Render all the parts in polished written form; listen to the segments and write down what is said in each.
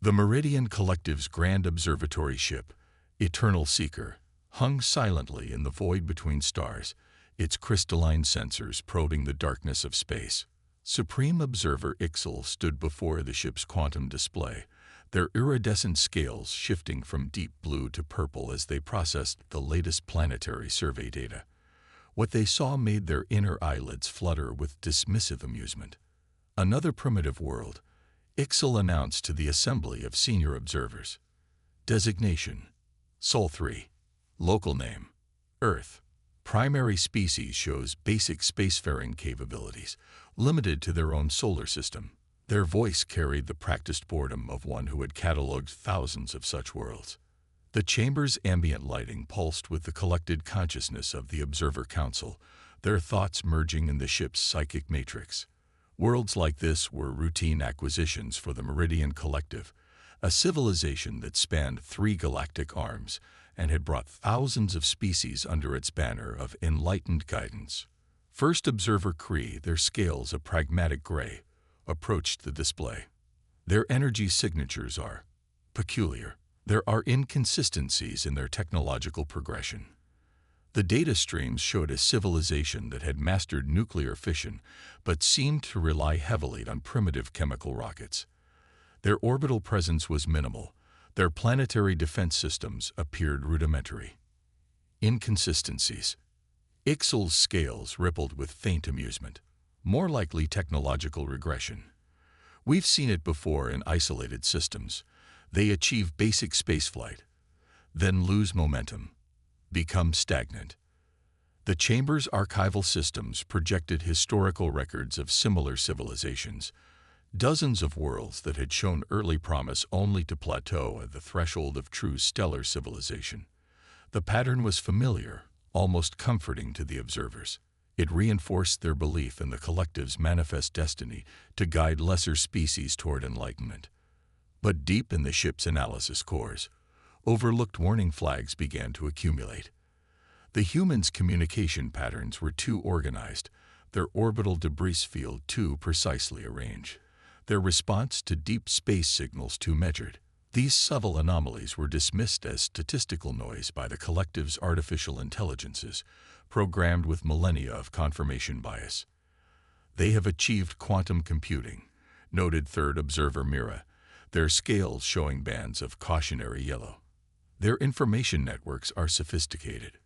The Meridian Collective's grand observatory ship, Eternal Seeker, hung silently in the void between stars, its crystalline sensors probing the darkness of space. Supreme Observer Ixal stood before the ship's quantum display, their iridescent scales shifting from deep blue to purple as they processed the latest planetary survey data. What they saw made their inner eyelids flutter with dismissive amusement. Another primitive world, Ixal announced to the assembly of senior observers. Designation: Sol 3. Local name: Earth. Primary species shows basic spacefaring capabilities, limited to their own solar system. Their voice carried the practiced boredom of one who had cataloged thousands of such worlds. The chamber's ambient lighting pulsed with the collected consciousness of the Observer Council, their thoughts merging in the ship's psychic matrix. Worlds like this were routine acquisitions for the Meridian Collective, a civilization that spanned 3 galactic arms and had brought thousands of species under its banner of enlightened guidance. First Observer Kree, their scales a pragmatic gray, approached the display. Their energy signatures are peculiar. There are inconsistencies in their technological progression. The data streams showed a civilization that had mastered nuclear fission but seemed to rely heavily on primitive chemical rockets. Their orbital presence was minimal. Their planetary defense systems appeared rudimentary. Inconsistencies. Ixal's scales rippled with faint amusement, more likely technological regression. We've seen it before in isolated systems. They achieve basic spaceflight, then lose momentum, become stagnant. The chamber's archival systems projected historical records of similar civilizations, dozens of worlds that had shown early promise only to plateau at the threshold of true stellar civilization. The pattern was familiar, almost comforting to the observers. It reinforced their belief in the collective's manifest destiny to guide lesser species toward enlightenment. But deep in the ship's analysis cores, overlooked warning flags began to accumulate. The humans' communication patterns were too organized, their orbital debris field too precisely arranged, their response to deep space signals too measured. These subtle anomalies were dismissed as statistical noise by the collective's artificial intelligences, programmed with millennia of confirmation bias. They have achieved quantum computing, noted third observer Mira, their scales showing bands of cautionary yellow. Their information networks are sophisticated.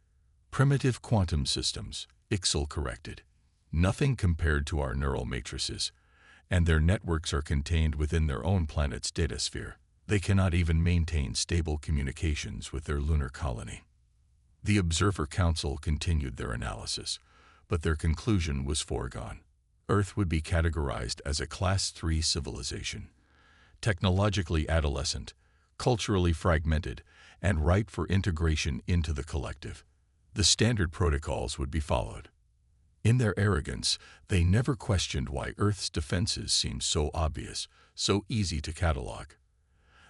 Primitive quantum systems, Ixal corrected. Nothing compared to our neural matrices, and their networks are contained within their own planet's datasphere. They cannot even maintain stable communications with their lunar colony. The Observer Council continued their analysis, but their conclusion was foregone. Earth would be categorized as a Class 3 civilization, technologically adolescent, culturally fragmented, and ripe for integration into the collective. The standard protocols would be followed. In their arrogance, they never questioned why Earth's defenses seemed so obvious, so easy to catalog.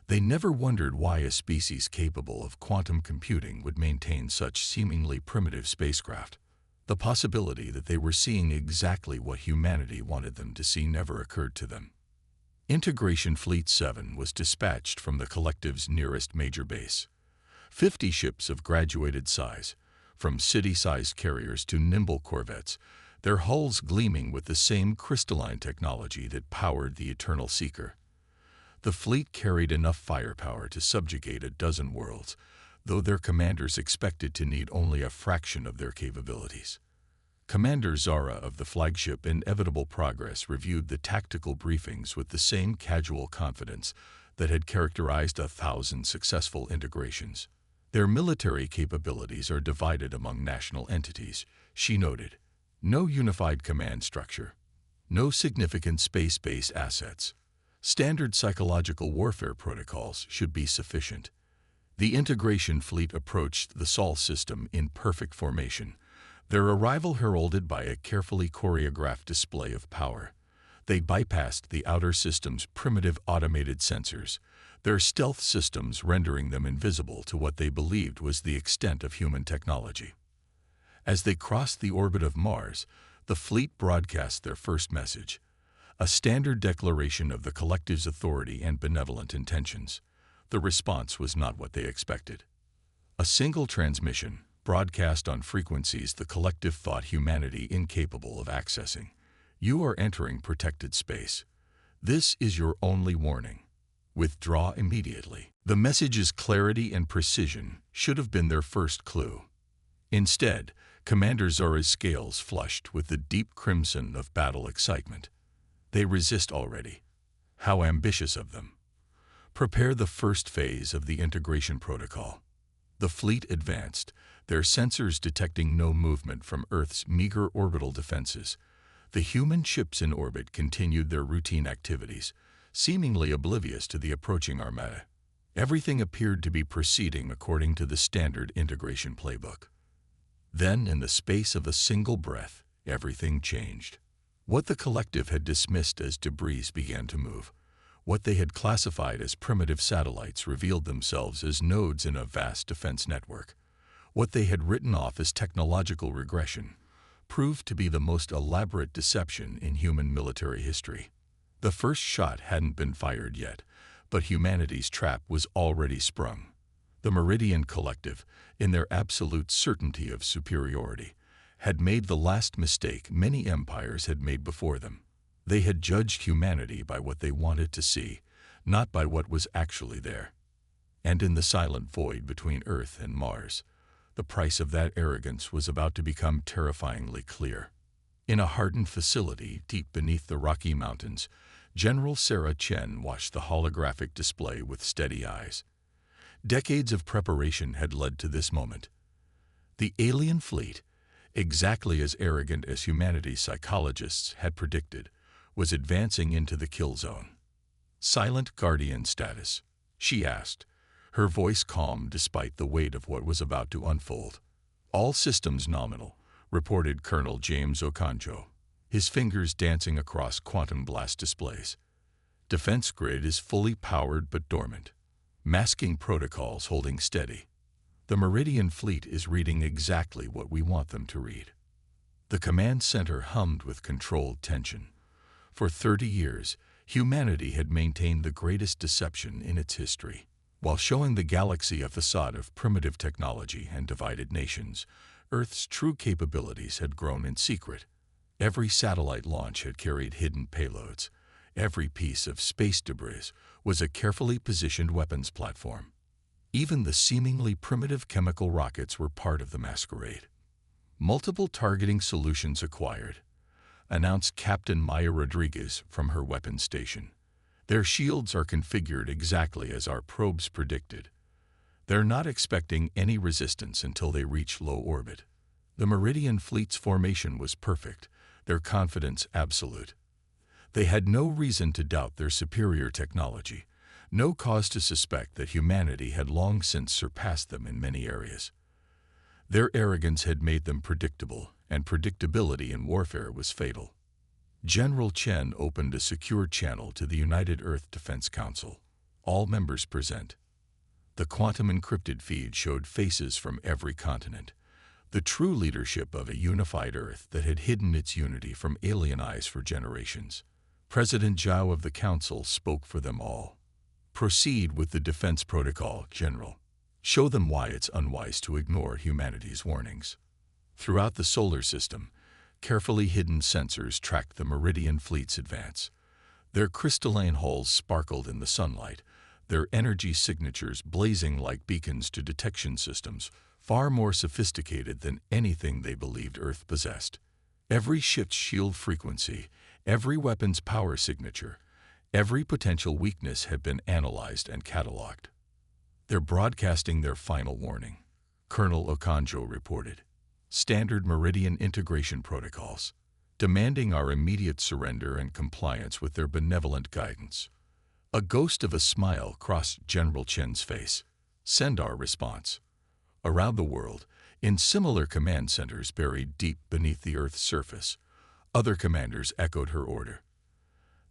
They never wondered why a species capable of quantum computing would maintain such seemingly primitive spacecraft. The possibility that they were seeing exactly what humanity wanted them to see never occurred to them. Integration Fleet 7 was dispatched from the collective's nearest major base. 50 ships of graduated size, from city-sized carriers to nimble corvettes, their hulls gleaming with the same crystalline technology that powered the Eternal Seeker. The fleet carried enough firepower to subjugate a dozen worlds, though their commanders expected to need only a fraction of their capabilities. Commander Zara of the flagship Inevitable Progress reviewed the tactical briefings with the same casual confidence that had characterized 1,000 successful integrations. Their military capabilities are divided among national entities, she noted. No unified command structure. No significant space-based assets. Standard psychological warfare protocols should be sufficient. The integration fleet approached the Sol system in perfect formation, their arrival heralded by a carefully choreographed display of power. They bypassed the outer system's primitive automated sensors, their stealth systems rendering them invisible to what they believed was the extent of human technology. As they crossed the orbit of Mars, the fleet broadcast their first message, a standard declaration of the collective's authority and benevolent intentions. The response was not what they expected. A single transmission, broadcast on frequencies the collective thought humanity incapable of accessing. You are entering protected space. This is your only warning. Withdraw immediately. The message's clarity and precision should have been their first clue. Instead, Commander Zora's scales flushed with the deep crimson of battle excitement. They resist already. How ambitious of them. Prepare the first phase of the integration protocol. The fleet advanced, their sensors detecting no movement from Earth's meager orbital defenses. The human ships in orbit continued their routine activities, seemingly oblivious to the approaching armada. Everything appeared to be proceeding according to the standard integration playbook. Then, in the space of a single breath, everything changed. What the collective had dismissed as debris began to move. What they had classified as primitive satellites revealed themselves as nodes in a vast defense network. What they had written off as technological regression proved to be the most elaborate deception in human military history. The first shot hadn't been fired yet, but humanity's trap was already sprung. The Meridian Collective, in their absolute certainty of superiority, had made the last mistake many empires had made before them. They had judged humanity by what they wanted to see, not by what was actually there. And in the silent void between Earth and Mars, the price of that arrogance was about to become terrifyingly clear. In a hardened facility deep beneath the Rocky Mountains, General Sarah Chen watched the holographic display with steady eyes. Decades of preparation had led to this moment. The alien fleet, exactly as arrogant as humanity's psychologists had predicted, was advancing into the kill zone. Silent Guardian status, she asked, her voice calm despite the weight of what was about to unfold. All systems nominal, reported Colonel James Okonjo, his fingers dancing across quantum blast displays. Defense grid is fully powered but dormant. Masking protocols holding steady. The Meridian fleet is reading exactly what we want them to read. The command center hummed with controlled tension. For 30 years, humanity had maintained the greatest deception in its history. While showing the galaxy a facade of primitive technology and divided nations, Earth's true capabilities had grown in secret. Every satellite launch had carried hidden payloads. Every piece of space debris was a carefully positioned weapons platform. Even the seemingly primitive chemical rockets were part of the masquerade. Multiple targeting solutions acquired, announced Captain Maya Rodriguez from her weapons station. Their shields are configured exactly as our probes predicted. They're not expecting any resistance until they reach low orbit. The Meridian fleet's formation was perfect, their confidence absolute. They had no reason to doubt their superior technology, no cause to suspect that humanity had long since surpassed them in many areas. Their arrogance had made them predictable, and predictability in warfare was fatal. General Chen opened a secure channel to the United Earth Defense Council. All members present. The quantum encrypted feed showed faces from every continent, the true leadership of a unified Earth that had hidden its unity from alien eyes for generations. President Zhao of the Council spoke for them all. Proceed with the defense protocol, General. Show them why it's unwise to ignore humanity's warnings. Throughout the solar system, carefully hidden sensors tracked the Meridian fleet's advance. Their crystalline hulls sparkled in the sunlight, their energy signatures blazing like beacons to detection systems far more sophisticated than anything they believed Earth possessed. Every ship's shield frequency, every weapon's power signature, every potential weakness had been analyzed and cataloged. They're broadcasting their final warning, Colonel Okonjo reported. Standard Meridian integration protocols, demanding our immediate surrender and compliance with their benevolent guidance. A ghost of a smile crossed General Chen's face. Send our response. Around the world, in similar command centers buried deep beneath the Earth's surface, other commanders echoed her order.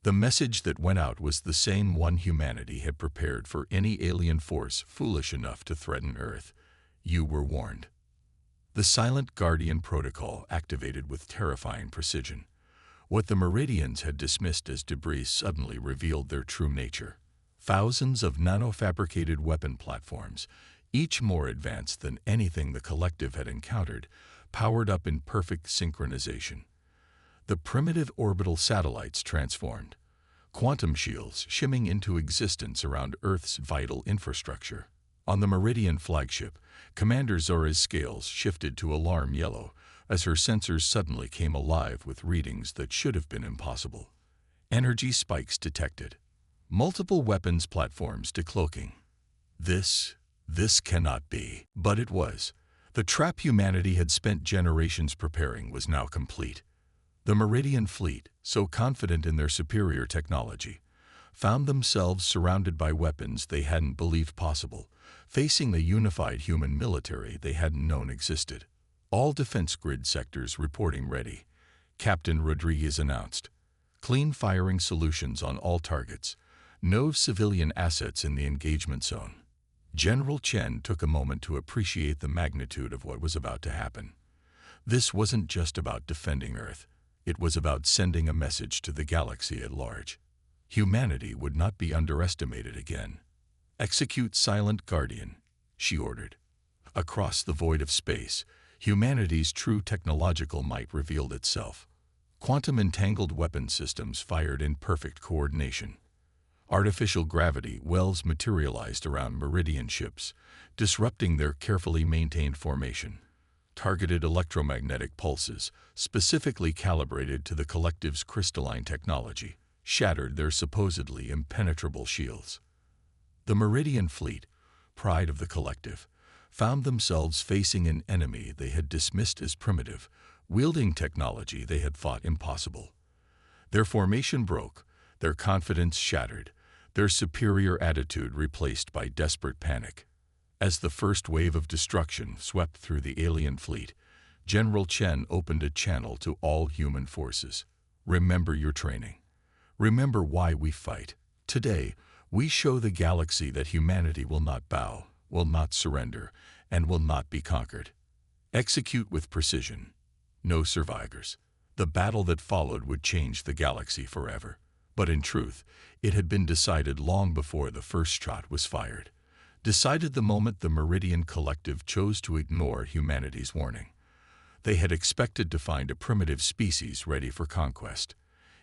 The message that went out was the same one humanity had prepared for any alien force foolish enough to threaten Earth. You were warned. The Silent Guardian protocol activated with terrifying precision. What the Meridians had dismissed as debris suddenly revealed their true nature. Thousands of nanofabricated weapon platforms, each more advanced than anything the collective had encountered, powered up in perfect synchronization. The primitive orbital satellites transformed, quantum shields shimming into existence around Earth's vital infrastructure. On the Meridian flagship, Commander Zora's scales shifted to alarm yellow as her sensors suddenly came alive with readings that should have been impossible. Energy spikes detected. Multiple weapons platforms decloaking. This cannot be. But it was. The trap humanity had spent generations preparing was now complete. The Meridian fleet, so confident in their superior technology, found themselves surrounded by weapons they hadn't believed possible, facing a unified human military they hadn't known existed. All defense grid sectors reporting ready, Captain Rodriguez announced. Clean firing solutions on all targets. No civilian assets in the engagement zone. General Chen took a moment to appreciate the magnitude of what was about to happen. This wasn't just about defending Earth. It was about sending a message to the galaxy at large. Humanity would not be underestimated again. Execute Silent Guardian, she ordered. Across the void of space, humanity's true technological might revealed itself. Quantum entangled weapon systems fired in perfect coordination. Artificial gravity wells materialized around Meridian ships, disrupting their carefully maintained formation. Targeted electromagnetic pulses, specifically calibrated to the collective's crystalline technology, shattered their supposedly impenetrable shields. The Meridian fleet, pride of the collective, found themselves facing an enemy they had dismissed as primitive, wielding technology they had thought impossible. Their formation broke, their confidence shattered, their superior attitude replaced by desperate panic. As the first wave of destruction swept through the alien fleet, General Chen opened a channel to all human forces. Remember your training. Remember why we fight. Today, we show the galaxy that humanity will not bow, will not surrender, and will not be conquered. Execute with precision. No survivors. The battle that followed would change the galaxy forever. But in truth, it had been decided long before the first shot was fired. Decided the moment the Meridian Collective chose to ignore humanity's warning. They had expected to find a primitive species ready for conquest.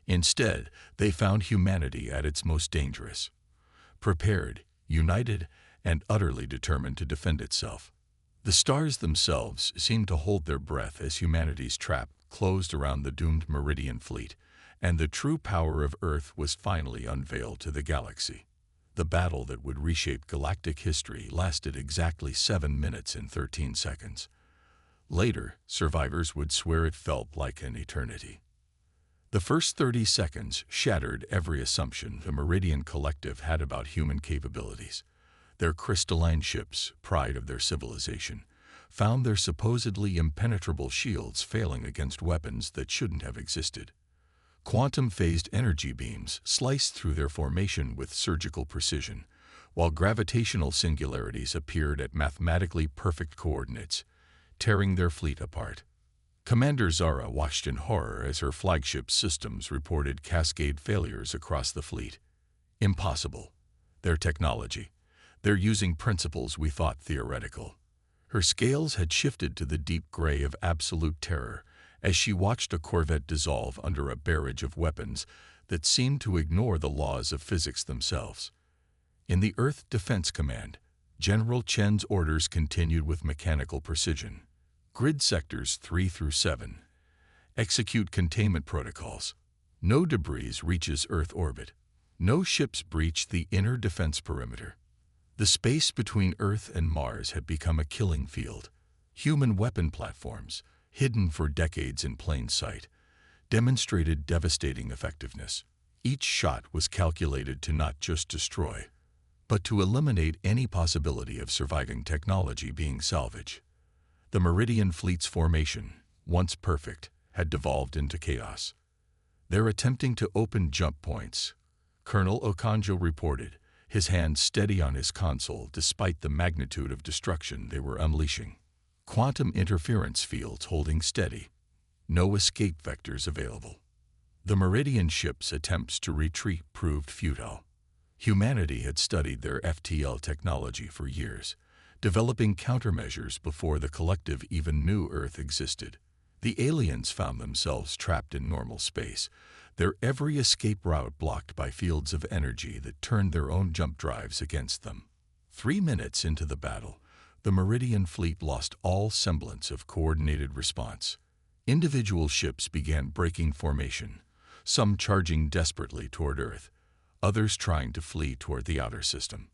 Instead, they found humanity at its most dangerous. Prepared, united, and utterly determined to defend itself. The stars themselves seemed to hold their breath as humanity's trap closed around the doomed Meridian fleet, and the true power of Earth was finally unveiled to the galaxy. The battle that would reshape galactic history lasted exactly 7 minutes and 13 seconds. Later, survivors would swear it felt like an eternity. The first 30 seconds shattered every assumption the Meridian Collective had about human capabilities. Their crystalline ships, pride of their civilization, found their supposedly impenetrable shields failing against weapons that shouldn't have existed. Quantum-phased energy beams sliced through their formation with surgical precision, while gravitational singularities appeared at mathematically perfect coordinates, tearing their fleet apart. Commander Zara watched in horror as her flagship's systems reported cascade failures across the fleet. Impossible. Their technology. They're using principles we thought theoretical. Her scales had shifted to the deep gray of absolute terror, as she watched a corvette dissolve under a barrage of weapons that seemed to ignore the laws of physics themselves. In the Earth Defense Command, General Chen's orders continued with mechanical precision. Grid sectors 3 through 7. Execute containment protocols. No debris reaches Earth orbit. No ships breach the inner defense perimeter. The space between Earth and Mars had become a killing field. Human weapon platforms, hidden for decades in plain sight, demonstrated devastating effectiveness. Each shot was calculated to not just destroy, but to eliminate any possibility of surviving technology being salvaged. The Meridian Fleet's formation, once perfect, had devolved into chaos. They're attempting to open jump points, Colonel Okonjo reported, his hand steady on his console despite the magnitude of destruction they were unleashing. Quantum interference fields holding steady. No escape vectors available. The Meridian ships' attempts to retreat proved futile. Humanity had studied their FTL technology for years, developing countermeasures before the collective even knew Earth existed. The aliens found themselves trapped in normal space, their every escape route blocked by fields of energy that turned their own jump drives against them. 3 minutes into the battle, the Meridian fleet lost all semblance of coordinated response. Individual ships began breaking formation, some charging desperately toward Earth, others trying to flee toward the outer system.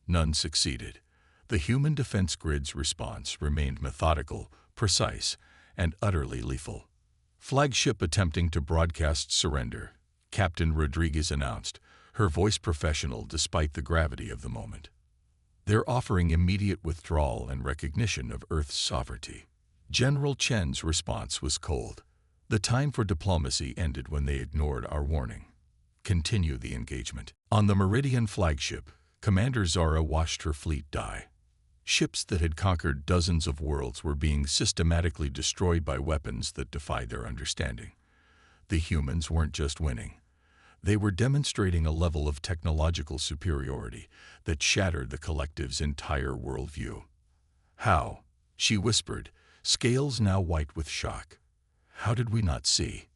None succeeded. The human defense grid's response remained methodical, precise, and utterly lethal. Flagship attempting to broadcast surrender, Captain Rodriguez announced, her voice professional despite the gravity of the moment. They're offering immediate withdrawal and recognition of Earth's sovereignty. General Chen's response was cold. The time for diplomacy ended when they ignored our warning. Continue the engagement. On the Meridian flagship, Commander Zara watched her fleet die. Ships that had conquered dozens of worlds were being systematically destroyed by weapons that defied their understanding. The humans weren't just winning. They were demonstrating a level of technological superiority that shattered the collective's entire worldview. How? She whispered, scales now white with shock. How did we not see?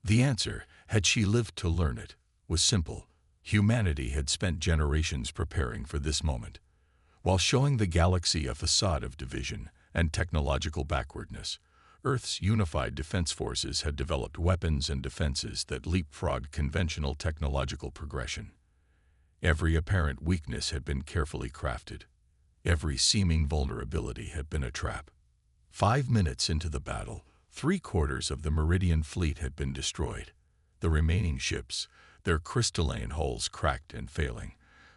The answer, had she lived to learn it, was simple. Humanity had spent generations preparing for this moment. While showing the galaxy a facade of division and technological backwardness, Earth's unified defense forces had developed weapons and defenses that leapfrogged conventional technological progression. Every apparent weakness had been carefully crafted. Every seeming vulnerability had been a trap. 5 minutes into the battle, 3/4 of the Meridian fleet had been destroyed. The remaining ships, their crystalline hulls cracked and failing,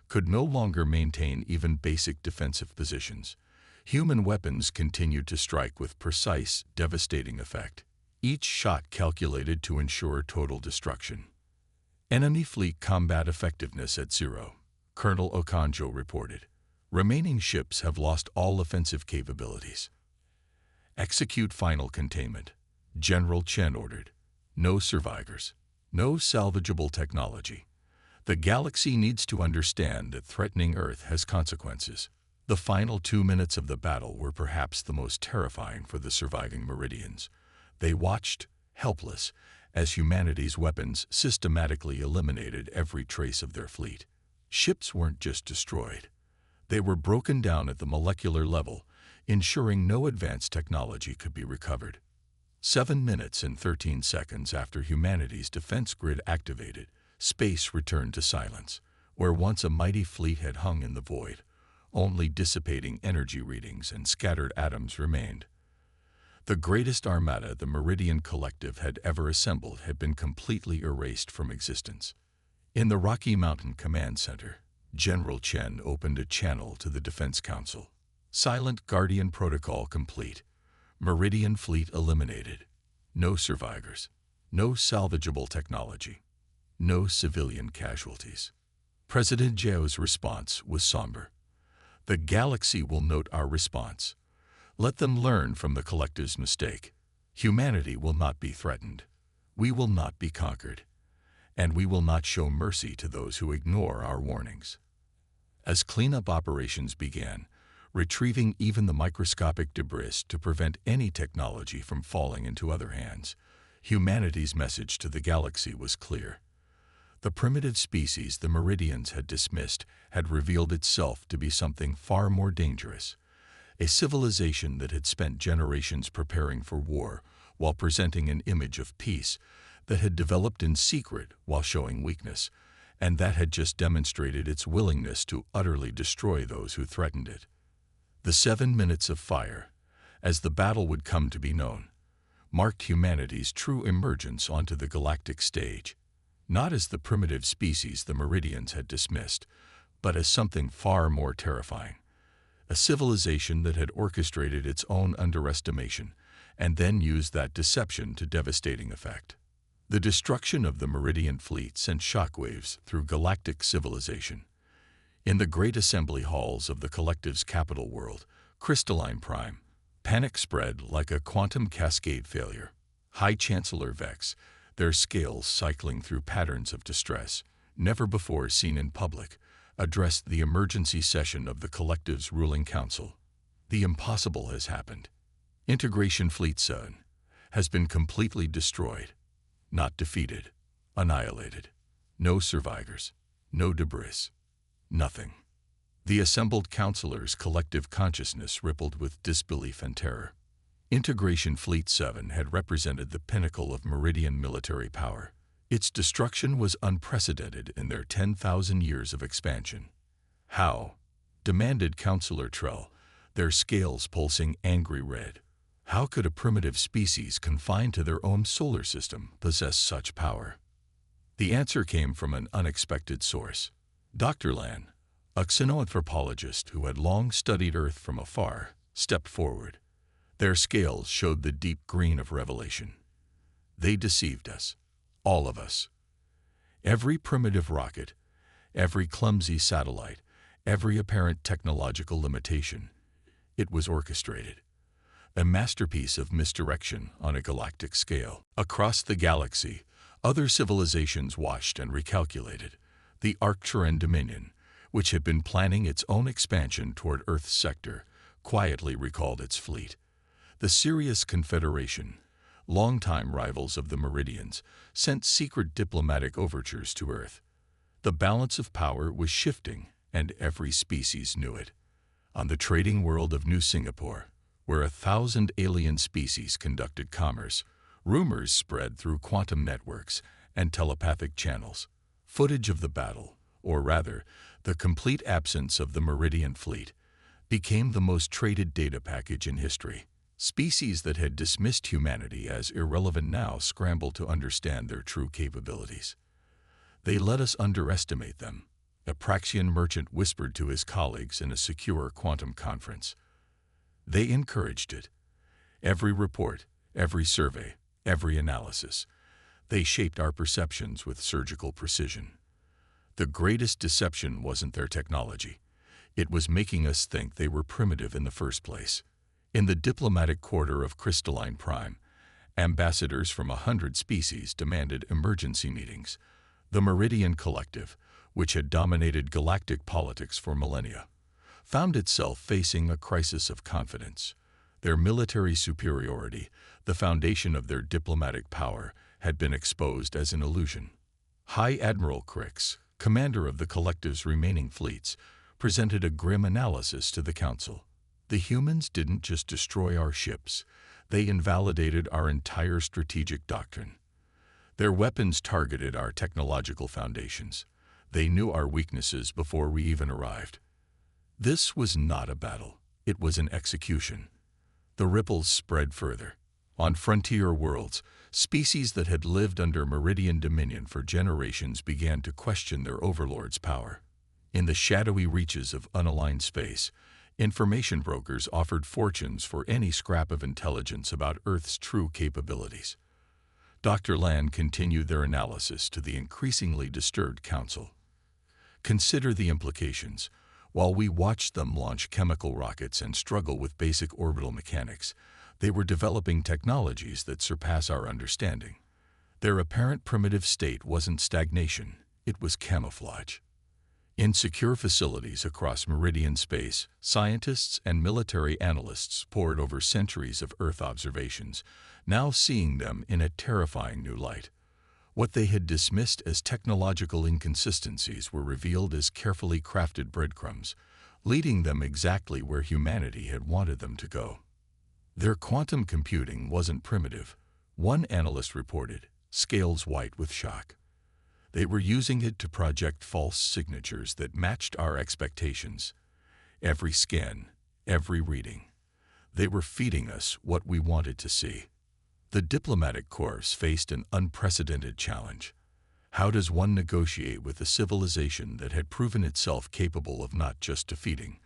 could no longer maintain even basic defensive positions. Human weapons continued to strike with precise, devastating effect, each shot calculated to ensure total destruction. Enemy fleet combat effectiveness at 0, Colonel Okonjo reported. Remaining ships have lost all offensive capabilities. Execute final containment, General Chen ordered. No survivors, no salvageable technology. The galaxy needs to understand that threatening Earth has consequences. The final 2 minutes of the battle were perhaps the most terrifying for the surviving Meridians. They watched, helpless, as humanity's weapons systematically eliminated every trace of their fleet. Ships weren't just destroyed. They were broken down at the molecular level, ensuring no advanced technology could be recovered. 7 minutes and 13 seconds after humanity's defense grid activated, space returned to silence, where once a mighty fleet had hung in the void. Only dissipating energy readings and scattered atoms remained. The greatest armada the Meridian Collective had ever assembled had been completely erased from existence. In the Rocky Mountain Command Center, General Chen opened a channel to the Defense Council. Silent Guardian Protocol complete. Meridian fleet eliminated. No survivors. No salvageable technology. No civilian casualties. President Zhao's response was somber. The galaxy will note our response. Let them learn from the collective's mistake. Humanity will not be threatened. We will not be conquered. And we will not show mercy to those who ignore our warnings. As cleanup operations began, retrieving even the microscopic debris to prevent any technology from falling into other hands, humanity's message to the galaxy was clear. The primitive species the Meridians had dismissed had revealed itself to be something far more dangerous. A civilization that had spent generations preparing for war while presenting an image of peace, that had developed in secret while showing weakness, and that had just demonstrated its willingness to utterly destroy those who threatened it. The 7 minutes of fire, as the battle would come to be known, marked humanity's true emergence onto the galactic stage. Not as the primitive species the Meridians had dismissed, but as something far more terrifying. A civilization that had orchestrated its own underestimation and then used that deception to devastating effect. The destruction of the Meridian fleet sent shockwaves through galactic civilization. In the great assembly halls of the collective's capital world, Crystalline Prime, panic spread like a quantum cascade failure. High Chancellor Vex, their scales cycling through patterns of distress, never before seen in public, addressed the emergency session of the collective's ruling council. The impossible has happened. Integration Fleet 7 has been completely destroyed, not defeated, annihilated. No survivors, no debris, nothing. The assembled counselors' collective consciousness rippled with disbelief and terror. Integration Fleet 7 had represented the pinnacle of Meridian military power. Its destruction was unprecedented in their 10,000 years of expansion. How? Demanded Counselor Trell, their scales pulsing angry red. How could a primitive species confined to their own solar system possess such power? The answer came from an unexpected source. Dr. Lan, a xenoanthropologist who had long studied Earth from afar, stepped forward. Their scales showed the deep green of revelation. They deceived us, all of us. Every primitive rocket, every clumsy satellite, every apparent technological limitation, it was orchestrated. A masterpiece of misdirection on a galactic scale. Across the galaxy, other civilizations watched and recalculated. The Arcturan Dominion, which had been planning its own expansion toward Earth's sector, quietly recalled its fleet. The Sirius Confederation, longtime rivals of the Meridians, sent secret diplomatic overtures to Earth. The balance of power was shifting, and every species knew it. On the trading world of New Singapore, where 1,000 alien species conducted commerce, rumors spread through quantum networks and telepathic channels. Footage of the battle, or rather, the complete absence of the Meridian fleet, became the most traded data package in history. Species that had dismissed humanity as irrelevant now scrambled to understand their true capabilities. They let us underestimate them, a Praxian merchant whispered to his colleagues in a secure quantum conference. They encouraged it. Every report, every survey, every analysis. They shaped our perceptions with surgical precision. The greatest deception wasn't their technology. It was making us think they were primitive in the first place. In the diplomatic quarter of Crystalline Prime, ambassadors from 100 species demanded emergency meetings. The Meridian Collective, which had dominated galactic politics for millennia, found itself facing a crisis of confidence. Their military superiority, the foundation of their diplomatic power, had been exposed as an illusion. High Admiral Crix, commander of the Collective's remaining fleets, presented a grim analysis to the Council. The humans didn't just destroy our ships, they invalidated our entire strategic doctrine. Their weapons targeted our technological foundations. They knew our weaknesses before we even arrived. This was not a battle, it was an execution. The ripples spread further. On frontier worlds, species that had lived under Meridian dominion for generations began to question their overlord's power. In the shadowy reaches of unaligned space, information brokers offered fortunes for any scrap of intelligence about Earth's true capabilities. Dr. Lan continued their analysis to the increasingly disturbed Council. Consider the implications. While we watched them launch chemical rockets and struggle with basic orbital mechanics, they were developing technologies that surpass our understanding. Their apparent primitive state wasn't stagnation, it was camouflage. In secure facilities across Meridian space, scientists and military analysts pored over centuries of Earth observations, now seeing them in a terrifying new light. What they had dismissed as technological inconsistencies were revealed as carefully crafted breadcrumbs, leading them exactly where humanity had wanted them to go. Their quantum computing wasn't primitive. One analyst reported, scales white with shock. They were using it to project false signatures that matched our expectations. Every scan, every reading. They were feeding us what we wanted to see. The diplomatic corps faced an unprecedented challenge. How does one negotiate with a civilization that had proven itself capable of not just defeating,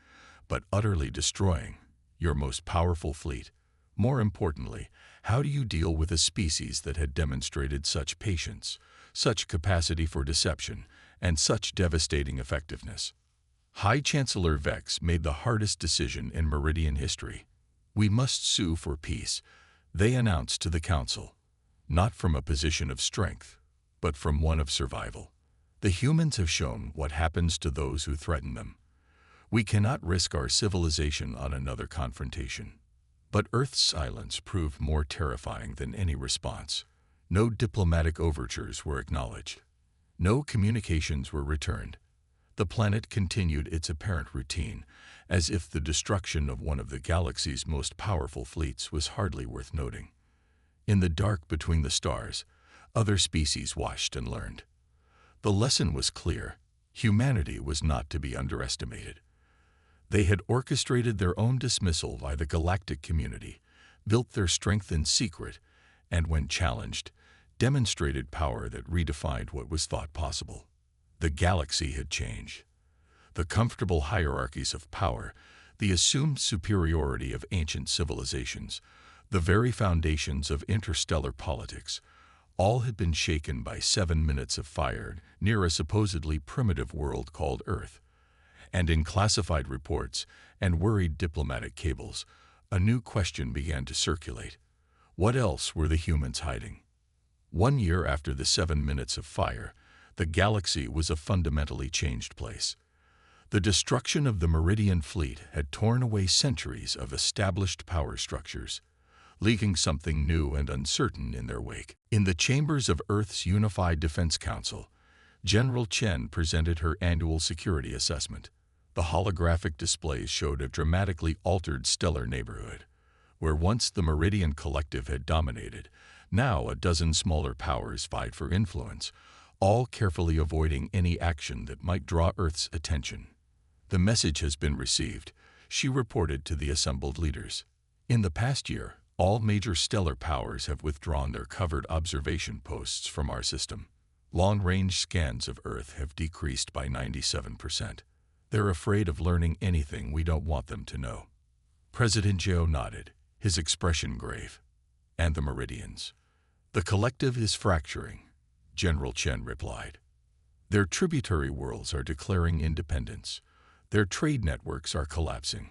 but utterly destroying your most powerful fleet? More importantly, how do you deal with a species that had demonstrated such patience, such capacity for deception, and such devastating effectiveness? High Chancellor Vex made the hardest decision in Meridian history. We must sue for peace, they announced to the Council. not from a position of strength, but from one of survival. The humans have shown what happens to those who threaten them. We cannot risk our civilization on another confrontation. But Earth's silence proved more terrifying than any response. No diplomatic overtures were acknowledged. No communications were returned. The planet continued its apparent routine, as if the destruction of one of the galaxy's most powerful fleets was hardly worth noting. In the dark between the stars, other species watched and learned. The lesson was clear: humanity was not to be underestimated. They had orchestrated their own dismissal by the galactic community, built their strength in secret, and when challenged, demonstrated power that redefined what was thought possible. The galaxy had changed. The comfortable hierarchies of power, the assumed superiority of ancient civilizations, the very foundations of interstellar politics, all had been shaken by 7 minutes of fire near a supposedly primitive world called Earth. And in classified reports and worried diplomatic cables, a new question began to circulate. What else were the humans hiding? 1 year after the 7 minutes of fire, the galaxy was a fundamentally changed place. The destruction of the Meridian fleet had torn away centuries of established power structures, leaving something new and uncertain in their wake. In the chambers of Earth's Unified Defense Council, General Chen presented her annual security assessment. The holographic displays showed a dramatically altered stellar neighborhood. Where once the Meridian Collective had dominated, now a dozen smaller powers vied for influence, all carefully avoiding any action that might draw Earth's attention. The message has been received, she reported to the assembled leaders. In the past year, all major stellar powers have withdrawn their covered observation posts from our system. Long-range scans of Earth have decreased by 97%. They're afraid of learning anything we don't want them to know. President Zhou nodded, his expression grave. And the Meridians? The collective is fracturing, General Chen replied. Their tributary worlds are declaring independence. Their trade networks are collapsing.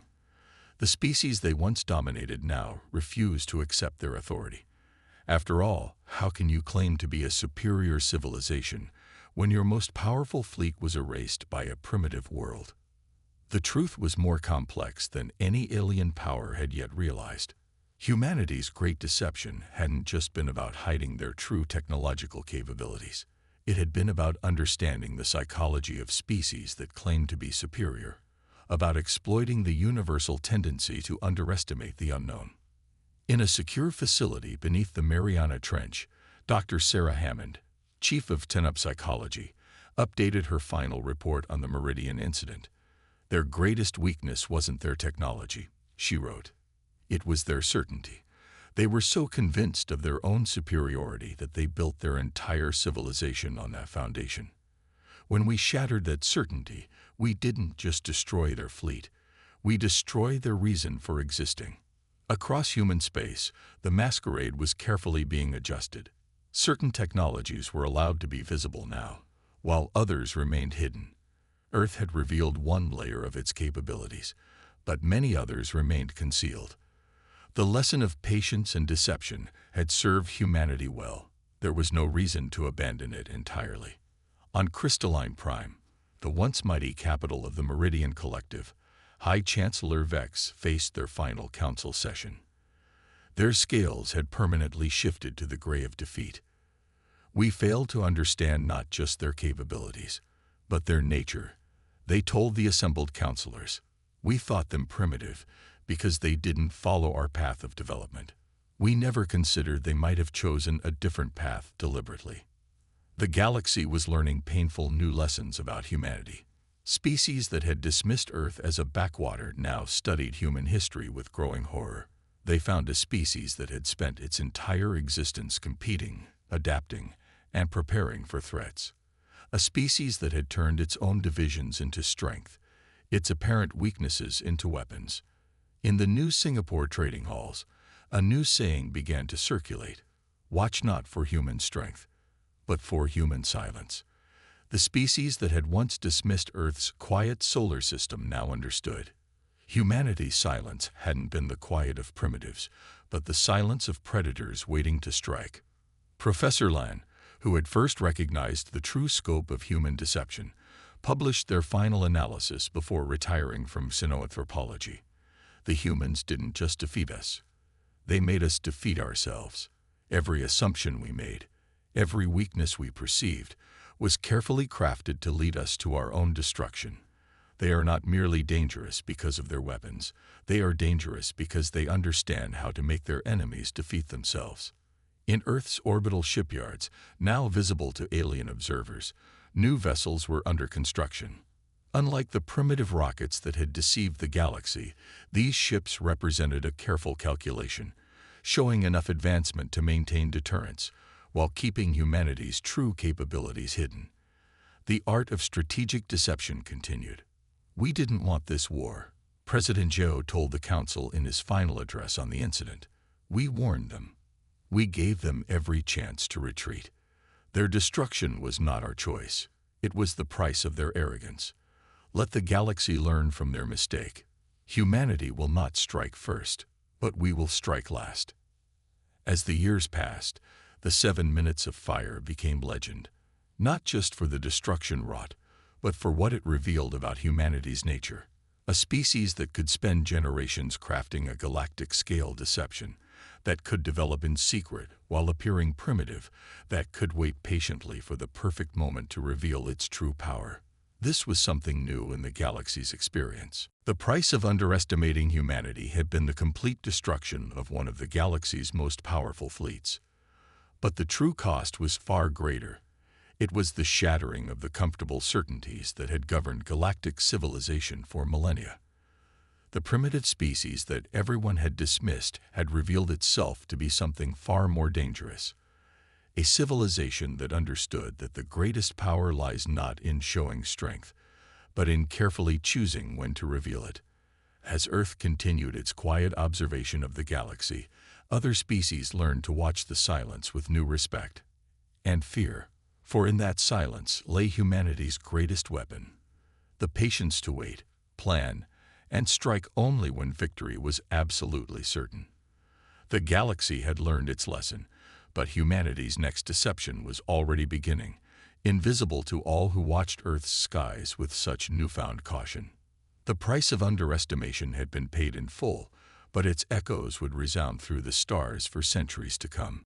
The species they once dominated now refuse to accept their authority. After all, how can you claim to be a superior civilization when your most powerful fleet was erased by a primitive world? The truth was more complex than any alien power had yet realized. Humanity's great deception hadn't just been about hiding their true technological capabilities. It had been about understanding the psychology of species that claimed to be superior, about exploiting the universal tendency to underestimate the unknown. In a secure facility beneath the Mariana Trench, Dr. Sarah Hammond, chief of TENUP Psychology, updated her final report on the Meridian incident. Their greatest weakness wasn't their technology, she wrote. It was their certainty. They were so convinced of their own superiority that they built their entire civilization on that foundation. When we shattered that certainty, we didn't just destroy their fleet. We destroyed their reason for existing. Across human space, the masquerade was carefully being adjusted. Certain technologies were allowed to be visible now, while others remained hidden. Earth had revealed one layer of its capabilities, but many others remained concealed. The lesson of patience and deception had served humanity well. There was no reason to abandon it entirely. On Crystalline Prime, the once mighty capital of the Meridian Collective, High Chancellor Vex faced their final council session. Their scales had permanently shifted to the gray of defeat. We failed to understand not just their capabilities, but their nature, they told the assembled counselors. We thought them primitive because they didn't follow our path of development. We never considered they might have chosen a different path deliberately. The galaxy was learning painful new lessons about humanity. Species that had dismissed Earth as a backwater now studied human history with growing horror. They found a species that had spent its entire existence competing, adapting, and preparing for threats. A species that had turned its own divisions into strength, its apparent weaknesses into weapons. In the new Singapore trading halls, a new saying began to circulate: watch not for human strength, but for human silence. The species that had once dismissed Earth's quiet solar system now understood. Humanity's silence hadn't been the quiet of primitives, but the silence of predators waiting to strike. Professor Lan, who had first recognized the true scope of human deception, published their final analysis before retiring from xenoanthropology. The humans didn't just defeat us. They made us defeat ourselves. Every assumption we made, every weakness we perceived, was carefully crafted to lead us to our own destruction. They are not merely dangerous because of their weapons. They are dangerous because they understand how to make their enemies defeat themselves. In Earth's orbital shipyards, now visible to alien observers, new vessels were under construction. Unlike the primitive rockets that had deceived the galaxy, these ships represented a careful calculation, showing enough advancement to maintain deterrence, while keeping humanity's true capabilities hidden. The art of strategic deception continued. "We didn't want this war," President Zhou told the Council in his final address on the incident. "We warned them. We gave them every chance to retreat. Their destruction was not our choice. It was the price of their arrogance. Let the galaxy learn from their mistake. Humanity will not strike first, but we will strike last." As the years passed, the 7 minutes of fire became legend, not just for the destruction wrought, but for what it revealed about humanity's nature. A species that could spend generations crafting a galactic-scale deception, that could develop in secret while appearing primitive, that could wait patiently for the perfect moment to reveal its true power. This was something new in the galaxy's experience. The price of underestimating humanity had been the complete destruction of one of the galaxy's most powerful fleets. But the true cost was far greater. It was the shattering of the comfortable certainties that had governed galactic civilization for millennia. The primitive species that everyone had dismissed had revealed itself to be something far more dangerous. A civilization that understood that the greatest power lies not in showing strength, but in carefully choosing when to reveal it. As Earth continued its quiet observation of the galaxy, other species learned to watch the silence with new respect and fear. For in that silence lay humanity's greatest weapon, the patience to wait, plan, and strike only when victory was absolutely certain. The galaxy had learned its lesson, but humanity's next deception was already beginning, invisible to all who watched Earth's skies with such newfound caution. The price of underestimation had been paid in full, but its echoes would resound through the stars for centuries to come.